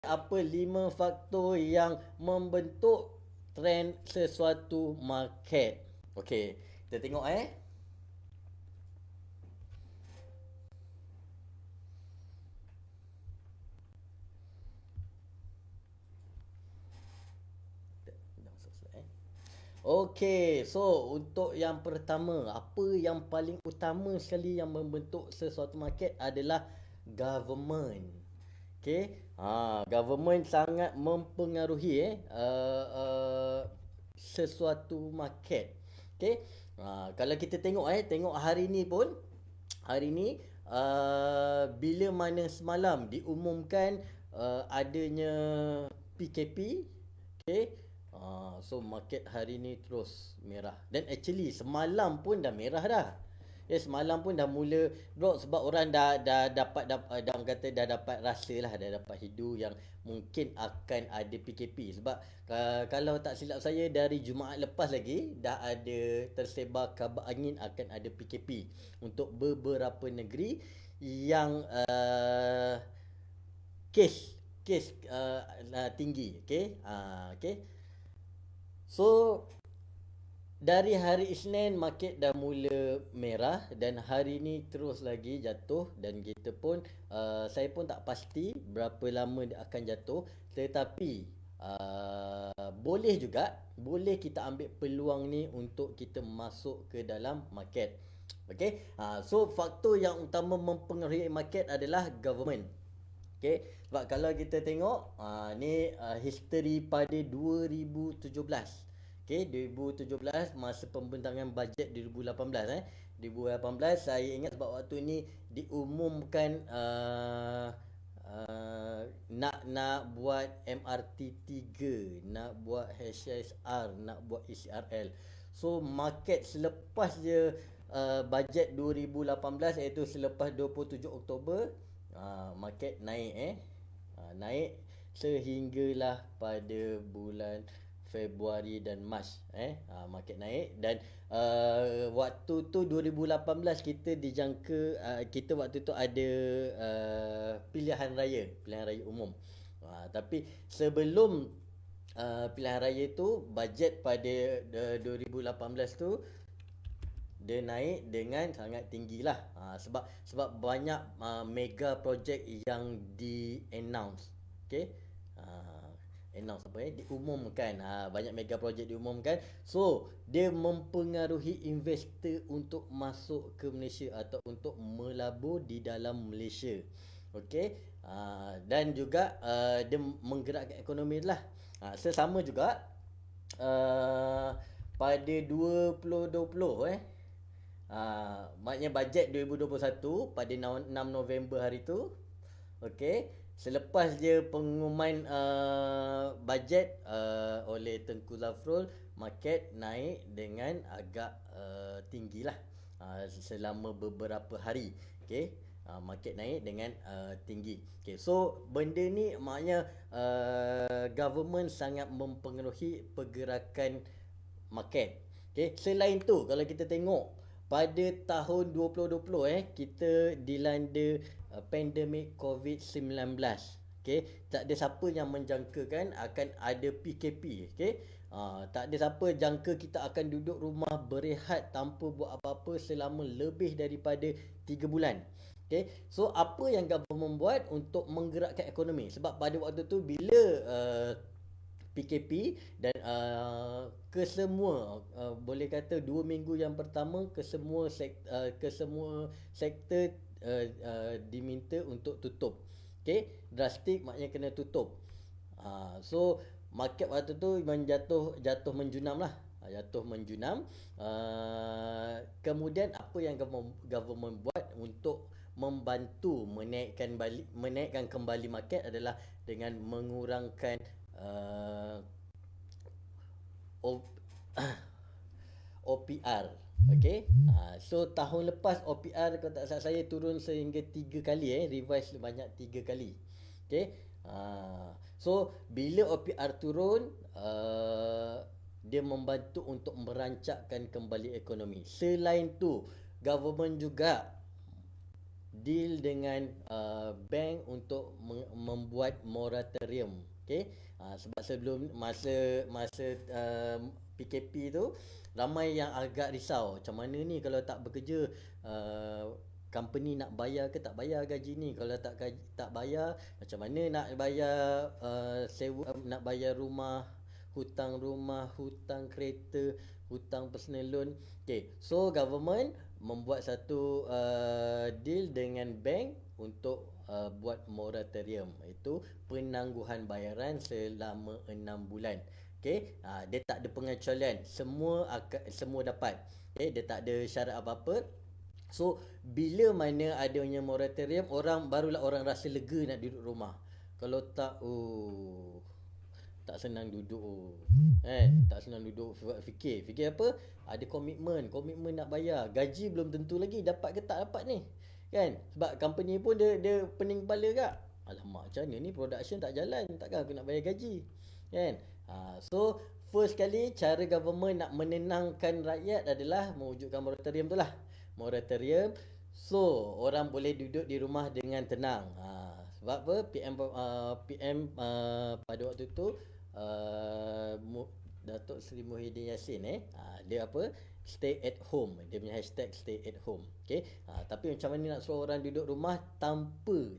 Apa 5 faktor yang membentuk trend sesuatu market? Okey, kita tengok Dah masuk slide. Okey, so untuk yang pertama, apa yang paling utama sekali yang membentuk sesuatu market adalah government. Okey, government sangat mempengaruhi sesuatu market. Okey, kalau kita tengok tengok hari ni pun, hari ni bila mana semalam diumumkan adanya PKP. Okay. So market hari ni terus merah. Dan actually semalam pun dah merah dah. Ya, semalam pun dah mula drop sebab orang dah dah orang kata dah dapat rasa lah, dah dapat hidu yang mungkin akan ada PKP. Sebab kalau tak silap saya dari Jumaat lepas lagi dah ada tersebar kabar angin akan ada PKP untuk beberapa negeri yang kes tinggi. Okay. Okay. So dari hari Isnin market dah mula merah dan hari ni terus lagi jatuh, dan kita pun saya pun tak pasti berapa lama dia akan jatuh, tetapi boleh kita ambil peluang ni untuk kita masuk ke dalam market. Okey. So faktor yang utama mempengaruhi market adalah government. Okey, sebab kalau kita tengok ni history pada 2017. Okey, 2017 masa pembentangan bajet 2018 2018 saya ingat sebab waktu ni diumumkan nak buat MRT 3, nak buat HSR, nak buat ECRL. So market selepas je bajet 2018, iaitu selepas 27 Oktober, market naik naik sehinggalah pada bulan Februari dan Mac market naik. Dan waktu tu 2018 kita dijangka kita waktu tu ada pilihan raya umum. Tapi sebelum pilihan raya tu, bajet pada 2018 tu dia naik dengan sangat tinggilah. Sebab banyak mega project yang di-announce. Okey. Announce diumumkan. Banyak mega project diumumkan. So dia mempengaruhi investor untuk masuk ke Malaysia atau untuk melabur di dalam Malaysia. Okey. Dan juga dia menggerakkan ekonomi lah. Sesama juga pada 2020 maknanya bajet 2021 pada 6 November hari tu. Okey, selepas dia pengumuman bajet oleh Tengku Zafrul, market naik dengan agak tinggilah selama beberapa hari. Okey, market naik dengan tinggi. Okey, so benda ni maknanya government sangat mempengaruhi pergerakan market. Okey, selain tu kalau kita tengok pada tahun 2020 kita dilanda pandemik COVID-19. Okey, tak ada siapa yang menjangkakan akan ada PKP. Okey, tak ada siapa jangka kita akan duduk rumah berehat tanpa buat apa-apa selama lebih daripada 3 bulan. Okey, so apa yang government buat untuk menggerakkan ekonomi? Sebab pada waktu tu bila PKP dan kesemua boleh kata 2 minggu yang pertama kesemua sektor diminta untuk tutup. Okey, drastik maknanya kena tutup. So market waktu tu jatuh menjunam lah. Jatuh menjunam. Kemudian apa yang government buat untuk membantu menaikkan kembali market adalah dengan mengurangkan OPR. Okey. So tahun lepas OPR kalau tak salah saya turun sehingga 3 kali revise sebanyak 3 kali. Okey. So bila OPR turun dia membantu untuk merancakkan kembali ekonomi. Selain tu, government juga deal dengan bank untuk membuat moratorium. Okey. Sebab sebelum masa masa PKP tu ramai yang agak risau, macam mana ni kalau tak bekerja, company nak bayar ke tak bayar gaji ni, kalau tak bayar macam mana nak bayar sewa, nak bayar rumah, hutang kereta, hutang personal loan. Okay, so government membuat satu deal dengan bank untuk buat moratorium, iaitu penangguhan bayaran selama 6 bulan. Okay, dia tak ada pengecualian, semua dapat. Okay, dia tak ada syarat apa-apa. So bila mana adanya moratorium, barulah orang rasa lega nak duduk rumah. Kalau tak, tak senang duduk. Tak senang duduk, fikir apa? Ada komitmen nak bayar. Gaji belum tentu lagi dapat ke tak dapat ni. Kan? Sebab company pun dia pening kepala kak. Alamak, macam mana ni production tak jalan, takkan aku nak bayar gaji. Kan? So first kali cara government nak menenangkan rakyat adalah mewujudkan moratorium tu lah. Moratorium, so orang boleh duduk di rumah dengan tenang. Sebab apa? PM pada waktu tu Datuk Seri Muhyiddin Yassin dia apa? Stay at home. Dia punya hashtag stay at home. Okay? Tapi macam mana nak suruh orang duduk rumah tanpa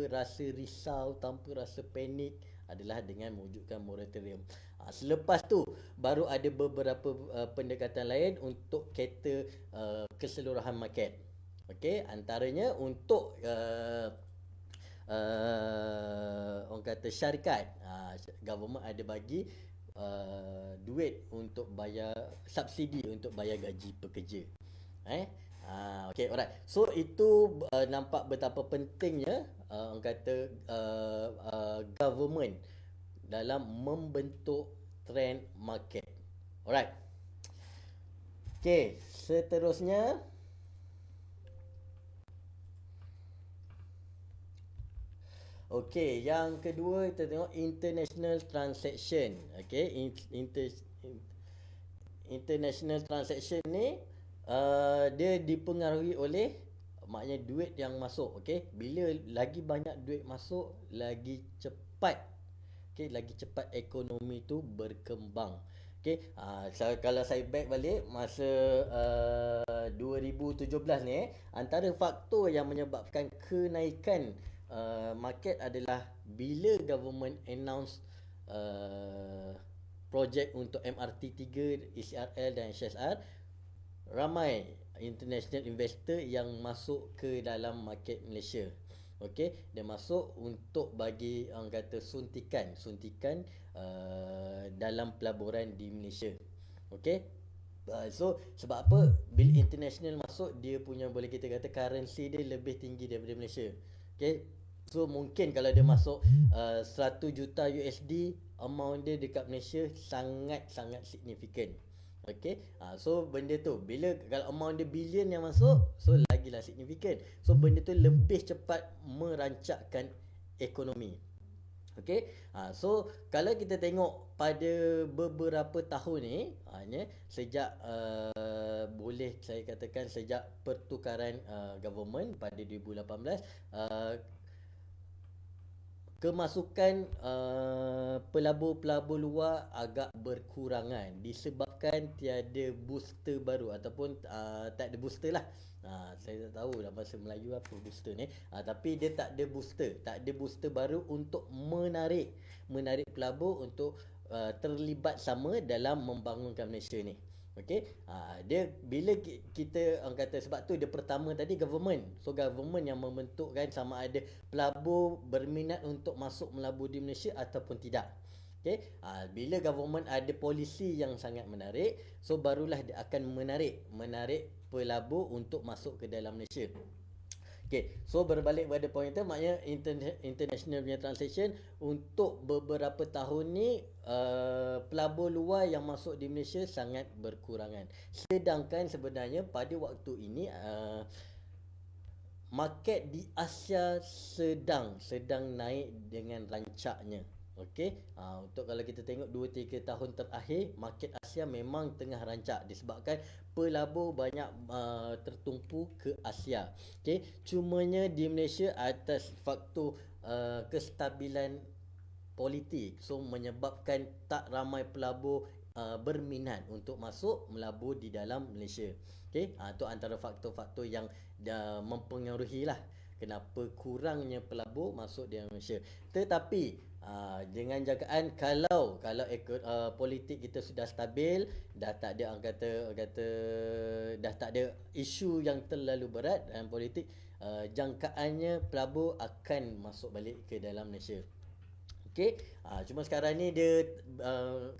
rasa risau, tanpa rasa panik, adalah dengan mewujudkan moratorium. Selepas tu baru ada beberapa pendekatan lain untuk cater keseluruhan market. Okey, antaranya untuk orang kata syarikat, government ada bagi duit untuk bayar, subsidi untuk bayar gaji pekerja. Okay, alright. So itu nampak betapa pentingnya orang kata government dalam membentuk trend market. Alright. Okay, seterusnya okey, yang kedua kita tengok international transaction. Okey, international transaction ni dia dipengaruhi oleh maknanya duit yang masuk. Okey, bila lagi banyak duit masuk, lagi cepat ekonomi tu berkembang. Okey, kalau saya back balik masa 2017 ni, antara faktor yang menyebabkan kenaikan market adalah bila government announce projek untuk MRT 3, ECRL dan SSR, ramai international investor yang masuk ke dalam market Malaysia. Okey, dia masuk untuk bagi orang kata suntikan dalam pelaburan di Malaysia. Okey, so sebab apa? Bila international masuk, dia punya boleh kita kata currency dia lebih tinggi daripada Malaysia. Okey, so mungkin kalau dia masuk 100 juta USD, amount dia dekat Malaysia sangat-sangat signifikan. Okey, so benda tu bila kalau amount dia bilion yang masuk, so lagilah signifikan. So benda tu lebih cepat merancakkan ekonomi. Okey, so kalau kita tengok pada beberapa tahun ni, sejak boleh saya katakan sejak pertukaran government pada 2018, kemasukan pelabur-pelabur luar agak berkurangan disebabkan tiada booster baru ataupun tak ada booster lah. Saya tak tahu dalam bahasa Melayu apa booster ni. Tapi dia tak ada booster baru untuk menarik pelabur untuk terlibat sama dalam membangunkan Malaysia ni. Okey, dia bila kita orang kata, sebab tu dia pertama tadi government. So government yang membentukkan sama ada pelabur berminat untuk masuk melabur di Malaysia ataupun tidak. Okey, bila government ada polisi yang sangat menarik, so barulah dia akan menarik pelabur untuk masuk ke dalam Malaysia. Okay, so berbalik pada point tu, maknanya international punya transaction untuk beberapa tahun ni pelabur luar yang masuk di Malaysia sangat berkurangan. Sedangkan sebenarnya pada waktu ini market di Asia sedang naik dengan rancaknya. Okey, untuk kalau kita tengok 2-3 tahun terakhir, market Asia memang tengah rancak disebabkan pelabur banyak tertumpu ke Asia. Okey, cumanya di Malaysia atas faktor kestabilan politik, so menyebabkan tak ramai pelabur berminat untuk masuk melabur di dalam Malaysia. Okey, itu antara faktor-faktor yang mempengaruhi lah kenapa kurangnya pelabur masuk di Malaysia. Tetapi dengan jagaan kalau politik kita sudah stabil, dah tak ada orang kata dah tak ada isu yang terlalu berat dalam politik, jangkaannya pelabur akan masuk balik ke dalam Malaysia. Okey, cuma sekarang ni dia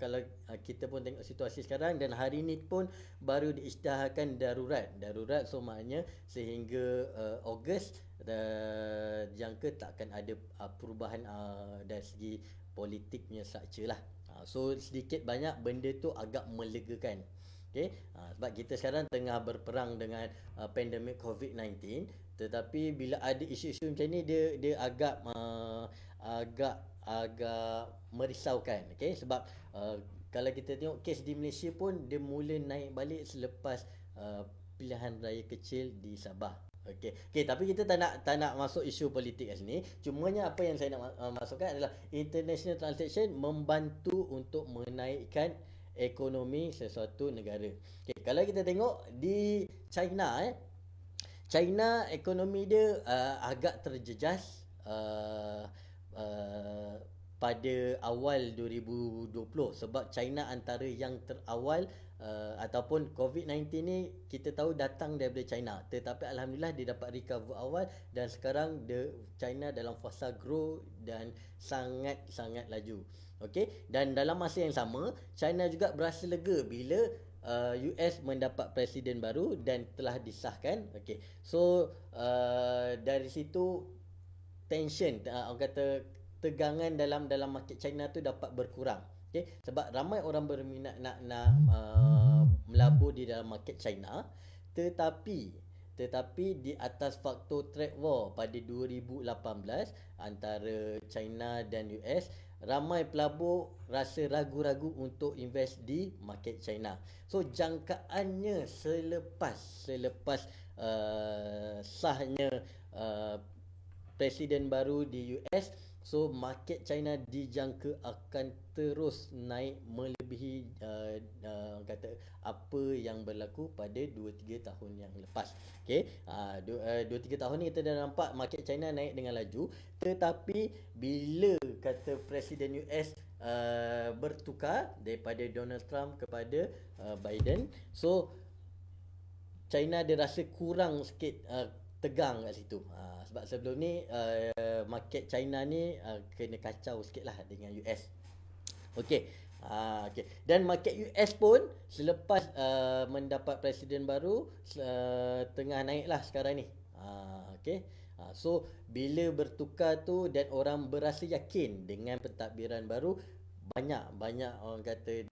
kalau kita pun tengok situasi sekarang, dan hari ni pun baru diisytiharkan darurat. Darurat so maknanya sehingga Ogos jangka tak akan ada perubahan dari segi politiknya saja lah. So sedikit banyak benda tu agak melegakan. Okey, sebab kita sekarang tengah berperang dengan pandemik COVID-19, tetapi bila ada isu-isu macam ni, dia agak merisaukan. Okey, sebab kalau kita tengok kes di Malaysia pun dia mula naik balik selepas pilihan raya kecil di Sabah. Okey, tapi kita tak nak masuk isu politik kat sini. Cumanya apa yang saya nak masukkan adalah international transaction membantu untuk menaikkan ekonomi sesuatu negara. Okey, kalau kita tengok di China, China ekonomi dia agak terjejas pada awal 2020, sebab China antara yang terawal ataupun COVID-19 ni kita tahu datang daripada China, tetapi alhamdulillah dia dapat recover awal, dan sekarang China dalam fasa grow dan sangat-sangat laju. Okey, dan dalam masa yang sama China juga berasa lega bila US mendapat presiden baru dan telah disahkan. Okey, so dari situ tension, orang kata tegangan dalam market China tu dapat berkurang. Okey, sebab ramai orang berminat nak melabur di dalam market China, tetapi di atas faktor trade war pada 2018 antara China dan US, ramai pelabur rasa ragu-ragu untuk invest di market China. So jangkaannya selepas sahnya presiden baru di US, so market China dijangka akan terus naik melebihi kata apa yang berlaku pada 2-3 tahun yang lepas. Okey, 2-3 tahun ni kita dah nampak market China naik dengan laju, tetapi bila kata presiden US bertukar daripada Donald Trump kepada Biden, so China dia rasa kurang sikit tegang kat situ. Sebab sebelum ni market China ni kena kacau sikit lah dengan US. Okey. Okey. Dan market US pun selepas mendapat presiden baru tengah naik lah sekarang ni. Okey. So bila bertukar tu dan orang berasa yakin dengan pentadbiran baru, banyak orang kata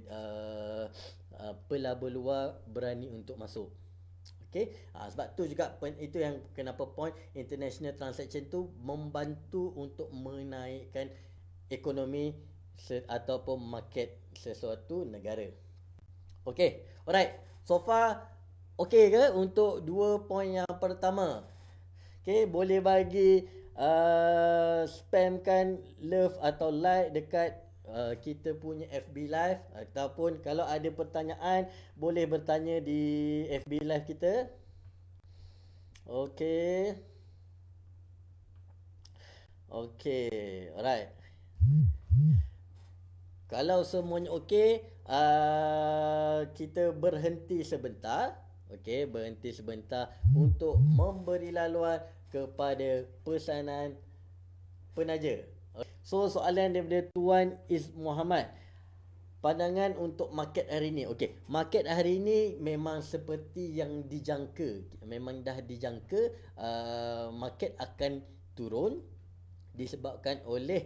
pelabur luar berani untuk masuk. Okey, sebab tu juga itu yang kenapa point international transaction tu membantu untuk menaikkan ekonomi ataupun market sesuatu negara. Okey, alright. So far okey ke untuk 2 point yang pertama? Okey, boleh bagi spamkan love atau like dekat kita punya FB live, ataupun kalau ada pertanyaan boleh bertanya di FB live kita. Okey. Okey, alright. Kalau semuanya okey, kita berhenti sebentar. Okey, berhenti sebentar untuk memberi laluan kepada pesanan penaja. So soalan daripada Tuan Is Muhammad, pandangan untuk market hari ni. Okey, market hari ni memang seperti yang dijangka. Memang dah dijangka market akan turun disebabkan oleh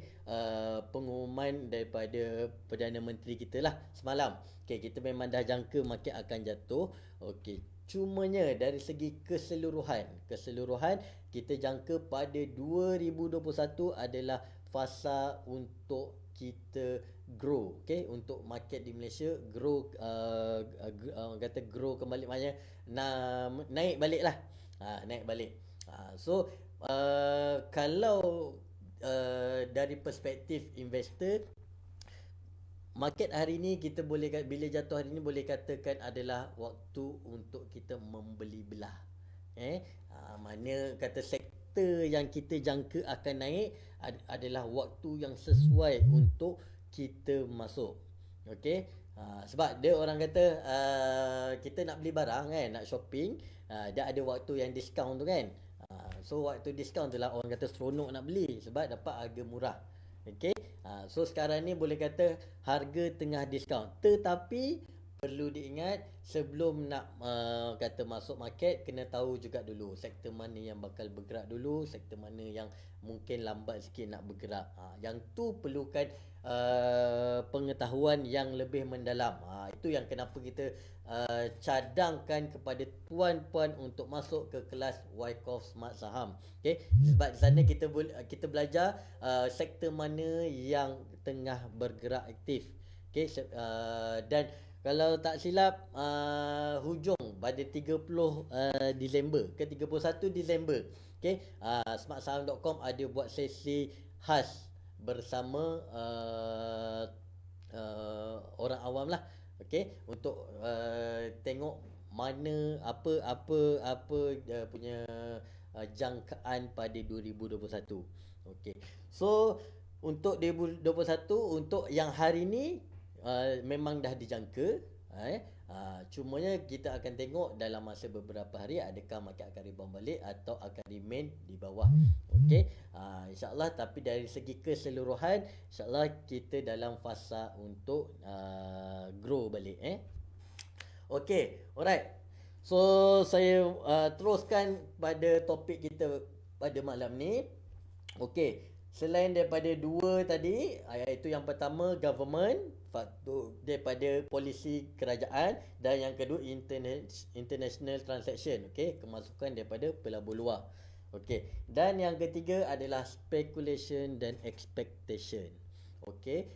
pengumuman daripada Perdana Menteri kita lah semalam. Okey, kita memang dah jangka market akan jatuh. Okey, cumanya dari segi keseluruhan kita jangka pada 2021 adalah fasa untuk kita grow, okay, untuk market di Malaysia grow, kata grow kembali, maknanya naik balik lah, naik balik. So kalau dari perspektif investor, market hari ni kita boleh, bila jatuh hari ni boleh katakan adalah waktu untuk kita membeli belah. Mana kata sektor yang kita jangka akan naik adalah waktu yang sesuai untuk kita masuk. Okey. Sebab dia orang kata kita nak beli barang kan, nak shopping, dia ada waktu yang diskaun tu kan. So waktu diskaun tu lah orang kata seronok nak beli sebab dapat harga murah. Okey. So sekarang ni boleh kata harga tengah diskaun. Tetapi perlu diingat sebelum nak kata masuk market, kena tahu juga dulu sektor mana yang bakal bergerak dulu, sektor mana yang mungkin lambat sikit nak bergerak. Yang tu perlukan pengetahuan yang lebih mendalam. Itu yang kenapa kita cadangkan kepada tuan-puan untuk masuk ke kelas Wyckoff Smart Saham. Okay? Sebab di sana kita belajar sektor mana yang tengah bergerak aktif. Okay? Dan kalau tak silap hujung pada 30 Disember ke 31 Disember, okay, smartsaham.com ada buat sesi khas bersama orang awam lah, okay, untuk tengok mana apa punya jangkaan pada 2021. Okay. So untuk 2021, untuk yang hari ni memang dah dijangka, cumanya kita akan tengok dalam masa beberapa hari adakah market akan rebound balik atau akan remain di bawah. Okey, insyaAllah. Tapi dari segi keseluruhan, insyaAllah kita dalam fasa untuk grow balik. Okey, alright. So saya teruskan pada topik kita pada malam ni. Okey, selain daripada dua tadi, iaitu yang pertama government, faktor daripada polisi kerajaan, dan yang kedua international transaction, okey, kemasukan daripada pelabur luar. Okey, dan yang ketiga adalah speculation dan expectation. Okey,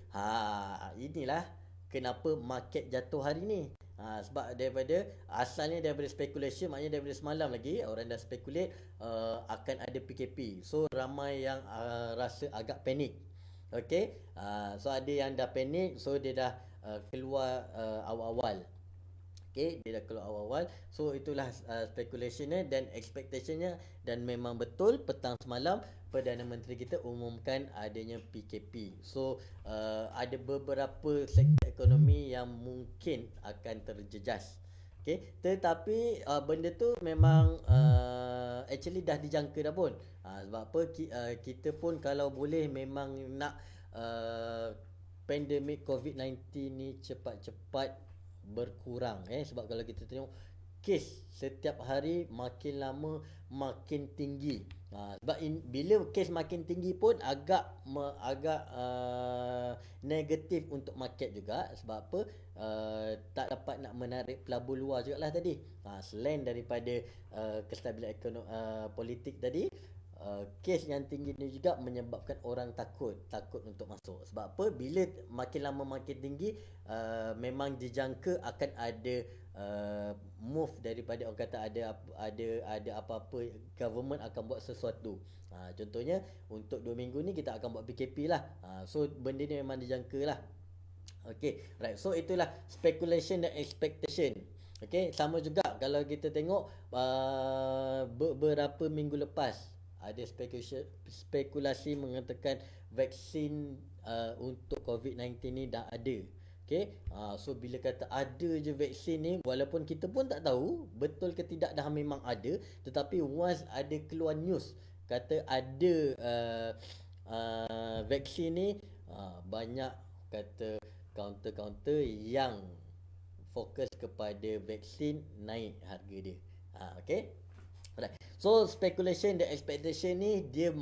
inilah kenapa market jatuh hari ni. Sebab asalnya daripada speculation, maknanya daripada semalam lagi orang dah speculate akan ada PKP. So ramai yang rasa agak panik. Okay. So ada yang dah panik, so dia dah keluar awal-awal. Okay, dia dah keluar awal-awal. So itulah speculationnya dan expectationnya. Dan memang betul petang semalam Perdana Menteri kita umumkan adanya PKP. So ada beberapa sektor ekonomi yang mungkin akan terjejas. Okay, tetapi benda tu memang actually dah dijangka dah pun. Sebab apa, kita pun kalau boleh memang nak pandemik COVID-19 ni cepat-cepat berkurang. Sebab kalau kita tengok kes setiap hari makin lama makin tinggi. Sebab bila kes makin tinggi pun agak negatif untuk market juga. Sebab apa, tak dapat nak menarik pelabur luar jugalah tadi. Selain daripada kestabilan ekonomi, politik tadi, kes yang tinggi ni juga menyebabkan orang takut untuk masuk. Sebab apa, bila makin lama makin tinggi, memang dijangka akan ada move daripada, orang kata ada apa-apa, government akan buat sesuatu. Contohnya untuk 2 minggu ni kita akan buat PKP lah. So benda ni memang dijangka lah. Okay, right. So itulah speculation dan expectation. Okay, sama juga kalau kita tengok beberapa minggu lepas ada spekulasi mengatakan vaksin untuk COVID-19 ni dah ada. Okay, so bila kata ada je vaksin ni, walaupun kita pun tak tahu betul ke tidak dah memang ada, tetapi once ada keluar news kata ada vaksin ni, banyak kata kaunter-kaunter yang fokus kepada vaksin naik harga dia. Okay. Alright. So speculation dan expectation ni dia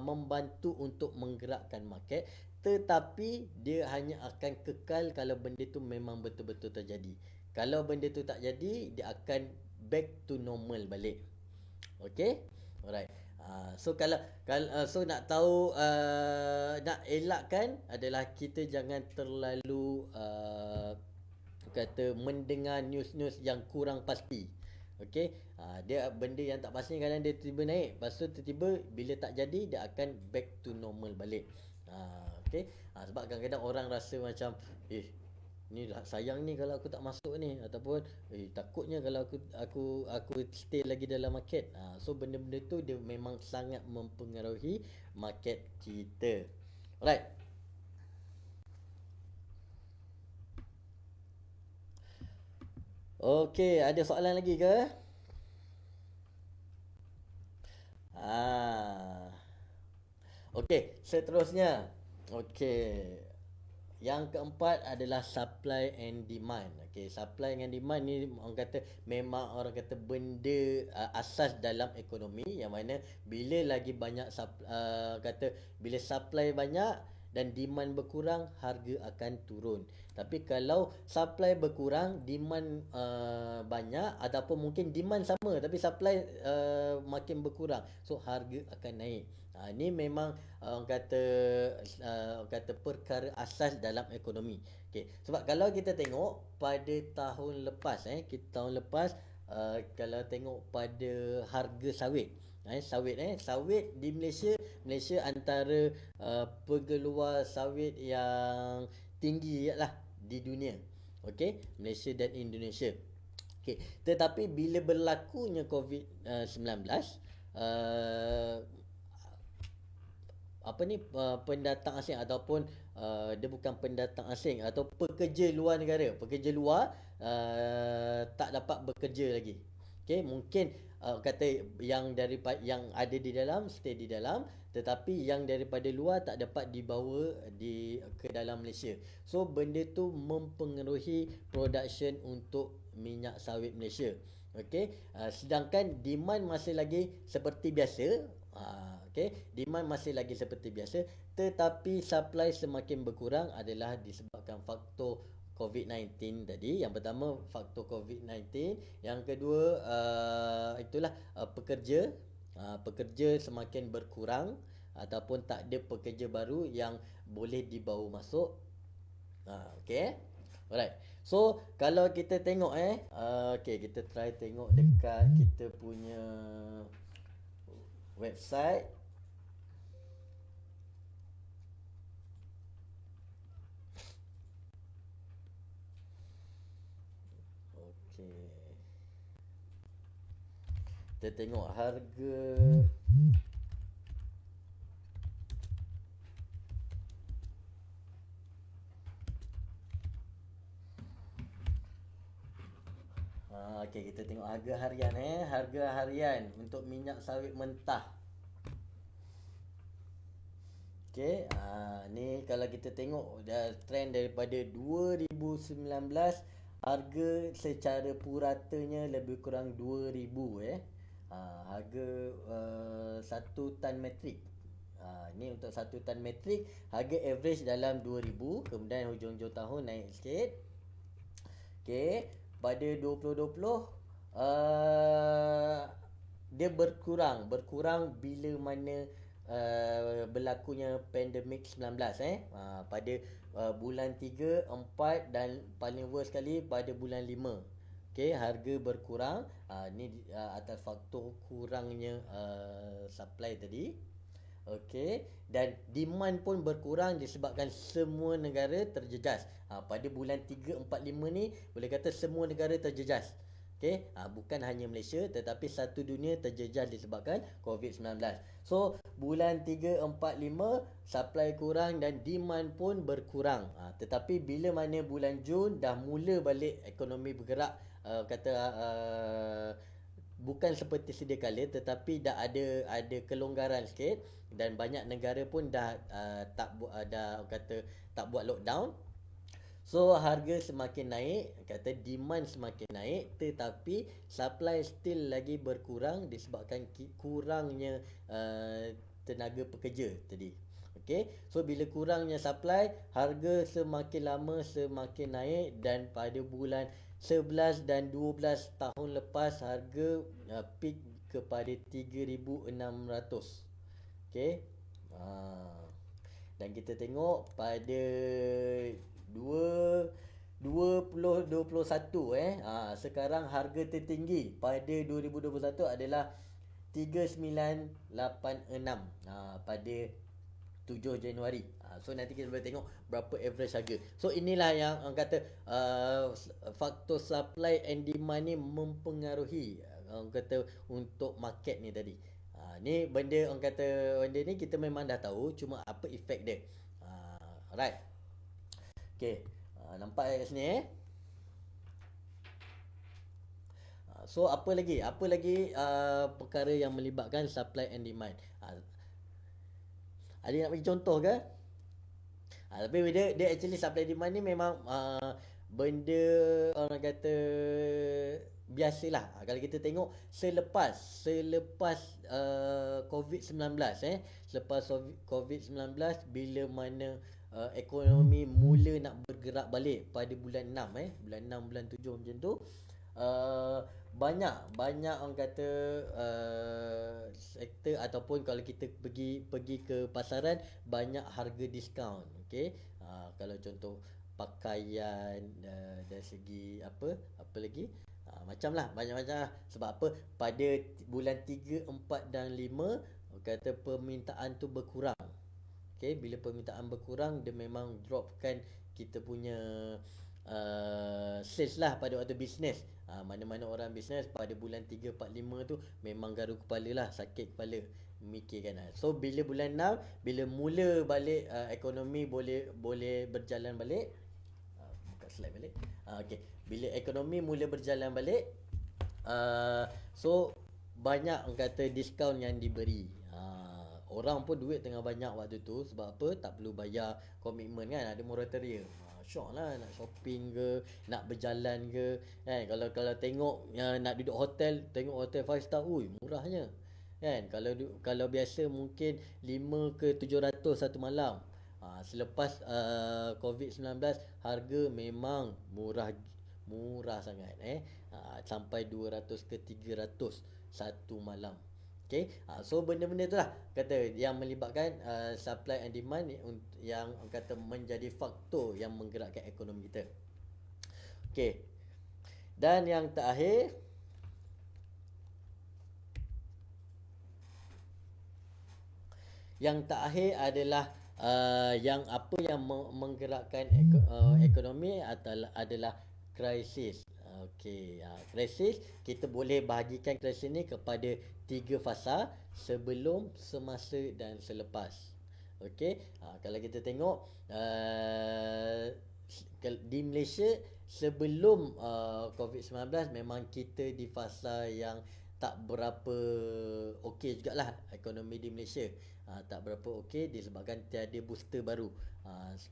membantu untuk menggerakkan market, tetapi dia hanya akan kekal kalau benda tu memang betul-betul terjadi. Kalau benda tu tak jadi, dia akan back to normal balik. Okay. Alright. So so nak tahu, nak elakkan adalah kita jangan terlalu kata mendengar news-news yang kurang pasti. Okey, dia benda yang tak pasti kadang dia tiba naik, lepas tu tiba-tiba bila tak jadi dia akan back to normal balik. Okey. Sebab kadang-kadang orang rasa macam ni sayang ni kalau aku tak masuk ni, ataupun takutnya kalau aku stay lagi dalam market. So benda-benda tu dia memang sangat mempengaruhi market kita. Alright. Okey, ada soalan lagi ke? Ah. Okey, seterusnya. Okey. Yang keempat adalah supply and demand. Okey, supply and demand ni orang kata memang orang kata benda asas dalam ekonomi, yang mana bila lagi banyak kata bila supply banyak dan demand berkurang, harga akan turun. Tapi kalau supply berkurang, demand banyak, ataupun mungkin demand sama tapi supply makin berkurang, so harga akan naik. Ini memang orang kata perkara asas dalam ekonomi. Okey, sebab kalau kita tengok pada tahun lepas, tahun lepas, kalau tengok pada harga sawit, sawit di Malaysia antara pegeluar sawit yang tinggi lah di dunia. Okey, Malaysia dan Indonesia. Okey, tetapi bila berlakunya COVID-19, pendatang asing, ataupun dia bukan pendatang asing, atau pekerja luar negara, pekerja luar tak dapat bekerja lagi. Okey, mungkin kata yang yang ada di dalam stay di dalam, tetapi yang daripada luar tak dapat dibawa ke dalam Malaysia. So benda tu mempengaruhi production untuk minyak sawit Malaysia. Okey, sedangkan demand masih lagi seperti biasa. Demand masih lagi seperti biasa, tetapi supply semakin berkurang adalah disebabkan faktor COVID-19 tadi. Yang pertama faktor COVID-19, yang kedua itulah pekerja semakin berkurang, ataupun tak ada pekerja baru yang boleh dibawa masuk. Okey. Alright. So kalau kita tengok kita try tengok dekat kita punya website. Okey. Kita tengok harga. Okey, kita tengok harga harian harga harian untuk minyak sawit mentah. Okey, ni kalau kita tengok dah trend daripada 2019, harga secara puratanya lebih kurang 2000 harga 1 tan metrik. Ni untuk 1 tan metrik, harga average dalam 2000, kemudian hujung-hujung tahun naik sikit. Okey, pada 2020 dia berkurang bila mana berlakunya pandemik 19 pada bulan 3, 4 dan paling worst sekali pada bulan 5. Okey, harga berkurang. Ni atas faktor kurangnya supply tadi. Okey, dan demand pun berkurang disebabkan semua negara terjejas. Pada bulan 3, 4, 5 ni boleh kata semua negara terjejas. Okey, bukan hanya Malaysia tetapi satu dunia terjejas disebabkan COVID-19. So bulan 3, 4, 5 supply kurang dan demand pun berkurang. Tetapi bila mana bulan Jun dah mula balik ekonomi bergerak, bukan seperti sedia kala, tetapi dah ada kelonggaran sikit, dan banyak negara pun dah tak buat lockdown. So harga semakin naik, demand semakin naik, tetapi supply still lagi berkurang disebabkan kurangnya tenaga pekerja tadi. Okey, so bila kurangnya supply, harga semakin lama semakin naik, dan pada bulan 11 dan 12 tahun lepas harga peak kepada 3,600. Okey. Dan kita tengok pada 2 2021 sekarang harga tertinggi pada 2021 adalah 3986 pada 7 Januari. So nanti kita boleh tengok berapa average harga. So inilah yang orang kata faktor supply and demand ni mempengaruhi orang kata untuk market ni tadi. Ni benda orang kata benda ni kita memang dah tahu, cuma apa efek dia. Alright. Okey. Nampak kat sini So apa lagi perkara yang melibatkan supply and demand. Ada nak bagi contoh ke? Tapi dia actually supply demand ni memang benda orang kata biasalah. Kalau kita tengok selepas COVID-19 selepas COVID-19 bila mana ekonomi mula nak bergerak balik pada bulan 6 bulan 6 bulan 7 macam tu, banyak orang kata sektor ataupun kalau kita pergi ke pasaran banyak harga diskaun. Okey, kalau contoh pakaian, dari segi apa lagi, macamlah banyak-macam lah. Sebab apa, pada bulan 3, 4 dan 5 kata permintaan tu berkurang. Okey, bila permintaan berkurang dia memang dropkan kita punya sales lah pada waktu bisnes. Mana-mana orang bisnes pada bulan 3, 4, 5 tu memang garu kepala lah, sakit kepala memikirkan. So bila bulan 6 bila mula balik ekonomi boleh berjalan balik, buka slide balik. Okey, bila ekonomi mula berjalan balik, so banyak orang kata diskaun yang diberi. Orang pun duit tengah banyak waktu tu, sebab apa, tak perlu bayar komitmen kan, ada moratorium. Syok lah nak shopping ke, nak berjalan ke kan. Kalau tengok nak duduk hotel, tengok hotel 5 star, murahnya kan. Kalau biasa mungkin 5 ke 700 satu malam. Selepas COVID-19 harga memang murah sangat sampai 200 ke 300 satu malam. Okay, so benda-benda tu lah kata yang melibatkan supply and demand yang kata menjadi faktor yang menggerakkan ekonomi kita. Okay, dan yang terakhir adalah yang menggerakkan ekonomi adalah krisis. Okey, krisis kita boleh bahagikan krisis ni kepada 3 fasa: sebelum, semasa dan selepas. Okey, kalau kita tengok di Malaysia sebelum COVID-19 memang kita di fasa yang tak berapa okey jugalah ekonomi di Malaysia. Tak berapa okey disebabkan tiada booster baru.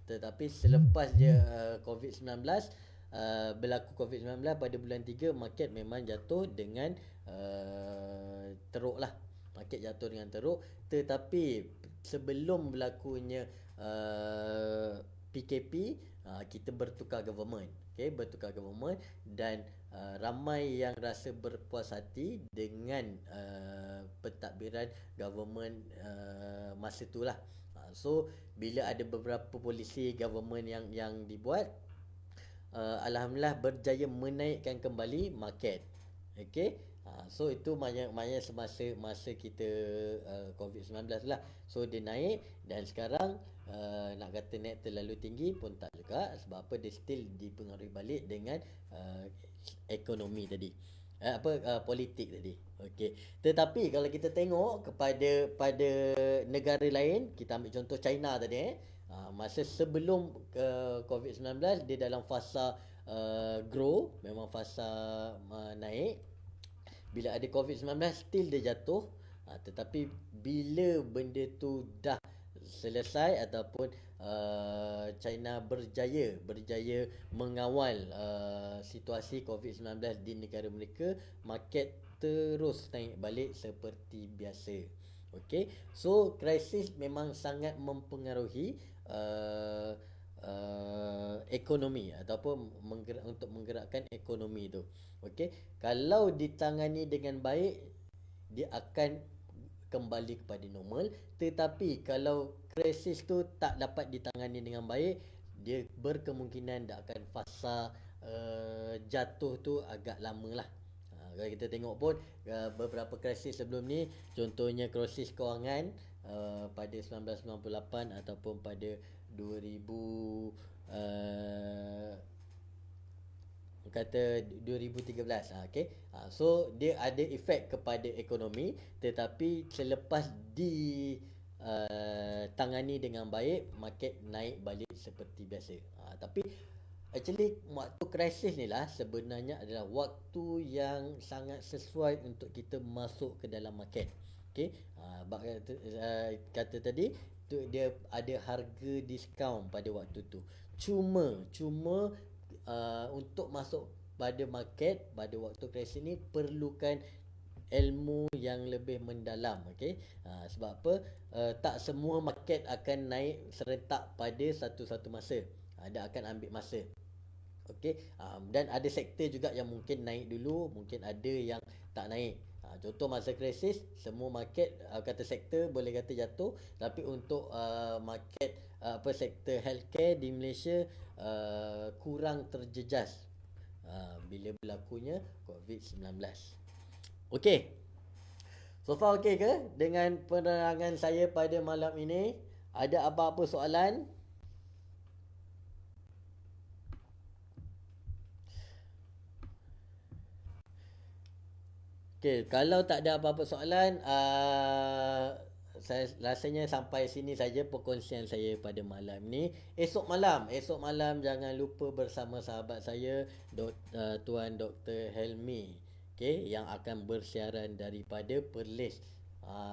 Tetapi selepas dia COVID-19 berlaku COVID-19 pada bulan 3, market memang jatuh dengan teruk lah. Market jatuh dengan teruk. Tetapi sebelum berlakunya PKP, kita bertukar government. Okay, bertukar government dan ramai yang rasa berpuas hati dengan pentadbiran government masa tu lah. So bila ada beberapa polisi government yang dibuat, alhamdulillah berjaya menaikkan kembali market. Okey, so itu maknanya semasa kita COVID-19 lah. So dia naik, dan sekarang nak kata naik terlalu tinggi pun tak juga, sebab apa, dia still dipengaruhi balik dengan ekonomi tadi, politik tadi. Okey, tetapi kalau kita tengok pada negara lain, kita ambil contoh China tadi masa sebelum COVID-19 dia dalam fasa grow, memang fasa naik. Bila ada COVID-19 still dia jatuh. Tetapi bila benda tu dah selesai ataupun China berjaya mengawal situasi COVID-19 di negara mereka, market terus naik balik seperti biasa. Okey, so krisis memang sangat mempengaruhi ekonomi ataupun untuk menggerakkan ekonomi tu. Okey, kalau ditangani dengan baik, dia akan kembali kepada normal. Tetapi kalau krisis tu tak dapat ditangani dengan baik, dia berkemungkinan dia akan fasa jatuh tu agak lama lah. Kalau kita tengok pun beberapa krisis sebelum ni, contohnya krisis kewangan pada 1998 ataupun pada 2000 kata 2013, okey. So dia ada efek kepada ekonomi, tetapi selepas di tangani dengan baik, market naik balik seperti biasa. Tapi actually waktu krisis ni lah sebenarnya adalah waktu yang sangat sesuai untuk kita masuk ke dalam market. Okey. Kata tadi tu dia ada harga diskaun pada waktu tu. Cuma untuk masuk pada market pada waktu krisis ni perlukan ilmu yang lebih mendalam. Okey. Sebab apa? Tak semua market akan naik serentak pada satu-satu masa. Dia akan ambil masa. Okey. Dan ada sektor juga yang mungkin naik dulu, mungkin ada yang tak naik. Contoh masa krisis, semua market kata sektor boleh kata jatuh, tapi untuk market sektor healthcare di Malaysia kurang terjejas bila berlakunya COVID-19. Okey. So far okey ke dengan penerangan saya pada malam ini? Ada apa-apa soalan? Okey, kalau tak ada apa-apa soalan, saya rasanya sampai sini saja perkongsian saya pada malam ni. Esok malam jangan lupa bersama sahabat saya Tuan Dr. Helmi, okey, yang akan bersiaran daripada Perlis.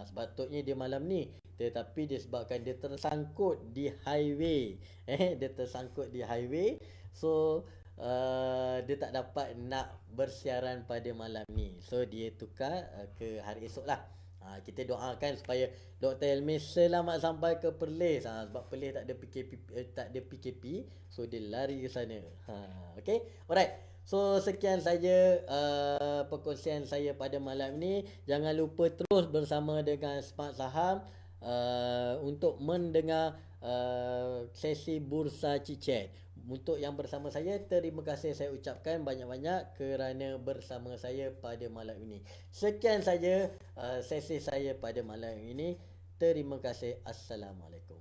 Sepatutnya dia malam ni, tetapi disebabkan dia tersangkut di highway, dia tersangkut di highway, so dia tak dapat nak bersiaran pada malam ni. So dia tukar ke hari esok lah. Kita doakan supaya Dr. Helmi selamat sampai ke Perlis. Sebab Perlis tak ada PKP, so dia lari ke sana. Okay, alright. So sekian saja perkongsian saya pada malam ni. Jangan lupa terus bersama dengan Smart Saham untuk mendengar sesi Bursa Chit-Chat. Untuk yang bersama saya, terima kasih saya ucapkan banyak-banyak kerana bersama saya pada malam ini. Sekian saja sesi saya pada malam ini. Terima kasih. Assalamualaikum.